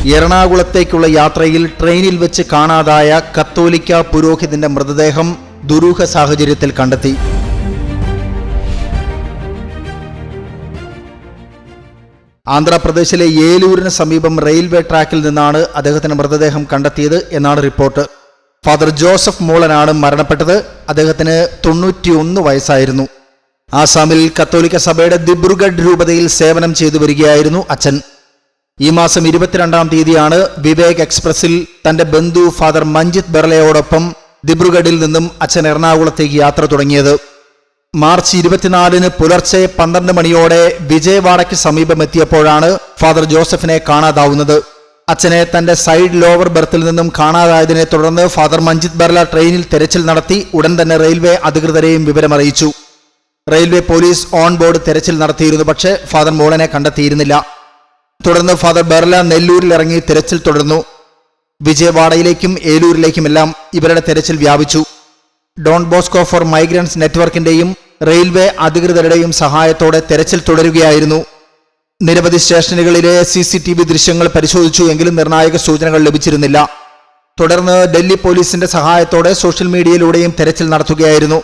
എറണാകുളത്തേക്കുള്ള യാത്രയിൽ ട്രെയിനിൽ വെച്ച് കാണാതായ കത്തോലിക്ക പുരോഹിതന്റെ മൃതദേഹം ദുരൂഹ സാഹചര്യത്തിൽ കണ്ടെത്തി. ആന്ധ്രാപ്രദേശിലെ ഏലൂരിന് സമീപം റെയിൽവേ ട്രാക്കിൽ നിന്നാണ് അദ്ദേഹത്തിന്റെ മൃതദേഹം കണ്ടെത്തിയത് എന്നാണ് റിപ്പോർട്ട്. ഫാദർ ജോസഫ് മോളനാണ് മരണപ്പെട്ടത്. അദ്ദേഹത്തിന് 91 വയസ്സായിരുന്നു. ആസാമിൽ കത്തോലിക്ക സഭയുടെ ദിബ്രുഗഡ് രൂപതയിൽ സേവനം ചെയ്തു വരികയായിരുന്നു അച്ഛൻ. ഈ മാസം 22-ാം തീയതിയാണ് വിവേക് എക്സ്പ്രസിൽ തന്റെ ബന്ധു ഫാദർ മഞ്ജിത് ബെർലയോടൊപ്പം ദിബ്രുഗഡിൽ നിന്നും അച്ഛൻ എറണാകുളത്തേക്ക് യാത്ര തുടങ്ങിയത്. മാർച്ച് 24-ന് പുലർച്ചെ 12 മണിയോടെ വിജയവാഡയ്ക്ക് സമീപമെത്തിയപ്പോഴാണ് ഫാദർ ജോസഫിനെ കാണാതാവുന്നത്. അച്ഛനെ തന്റെ സൈഡ് ലോവർ ബെർത്തിൽ നിന്നും കാണാതായതിനെ തുടർന്ന് ഫാദർ മഞ്ജിത് ബെർല ട്രെയിനിൽ തെരച്ചിൽ നടത്തി. ഉടൻ തന്നെ റെയിൽവേ അധികൃതരെയും വിവരമറിയിച്ചു. റെയിൽവേ പോലീസ് ഓൺ ബോർഡ് തെരച്ചിൽ നടത്തിയിരുന്നു. പക്ഷേ ഫാദർ മോളനെ കണ്ടെത്തിയിരുന്നില്ല. തുടർന്ന് ഫാദർ ബെർല നെല്ലൂരിൽ ഇറങ്ങി തെരച്ചിൽ തുടർന്നു. വിജയവാഡയിലേക്കും ഏലൂരിലേക്കുമെല്ലാം ഇവരുടെ തെരച്ചിൽ വ്യാപിച്ചു. ഡോൺ ബോസ്കോ ഫോർ മൈഗ്രൻസ് നെറ്റ്വർക്കിന്റെയും റെയിൽവേ അധികൃതരുടെയും സഹായത്തോടെ തെരച്ചിൽ തുടരുകയായിരുന്നു. നിരവധി സ്റ്റേഷനുകളിലെ CCTV ദൃശ്യങ്ങൾ പരിശോധിച്ചു. എങ്കിലും നിർണായക സൂചനകൾ ലഭിച്ചിരുന്നില്ല. തുടർന്ന് ഡൽഹി പോലീസിന്റെ സഹായത്തോടെ സോഷ്യൽ മീഡിയയിലൂടെയും തെരച്ചിൽ നടത്തുകയായിരുന്നു.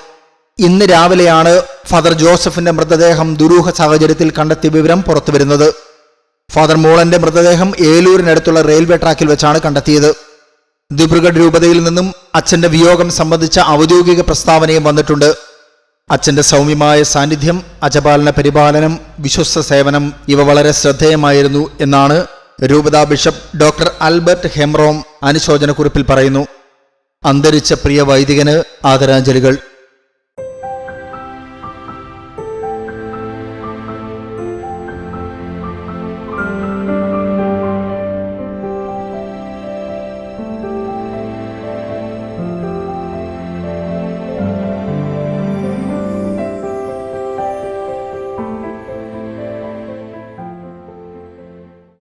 ഇന്ന് രാവിലെയാണ് ഫാദർ ജോസഫിന്റെ മൃതദേഹം ദുരൂഹ സാഹചര്യത്തിൽ കണ്ടെത്തിയ വിവരം പുറത്തുവരുന്നത്. ഫാദർ മോളന്റെ മൃതദേഹം ഏലൂരിനടുത്തുള്ള റെയിൽവേ ട്രാക്കിൽ വെച്ചാണ് കണ്ടെത്തിയത്. ദിബ്രുഗഡ് രൂപതയിൽ നിന്നും അച്ഛന്റെ വിയോഗം സംബന്ധിച്ച ഔദ്യോഗിക പ്രസ്താവനയും വന്നിട്ടുണ്ട്. അച്ഛന്റെ സൗമ്യമായ സാന്നിധ്യം, അജപാലന പരിപാലനം, വിശ്വസ്ത സേവനം ഇവ വളരെ ശ്രദ്ധേയമായിരുന്നു എന്നാണ് രൂപതാ ബിഷപ്പ് ഡോക്ടർ ആൽബർട്ട് ഹെംറോം അനുശോചനക്കുറിപ്പിൽ പറയുന്നു. അന്തരിച്ച പ്രിയ വൈദികന് ആദരാഞ്ജലികൾ.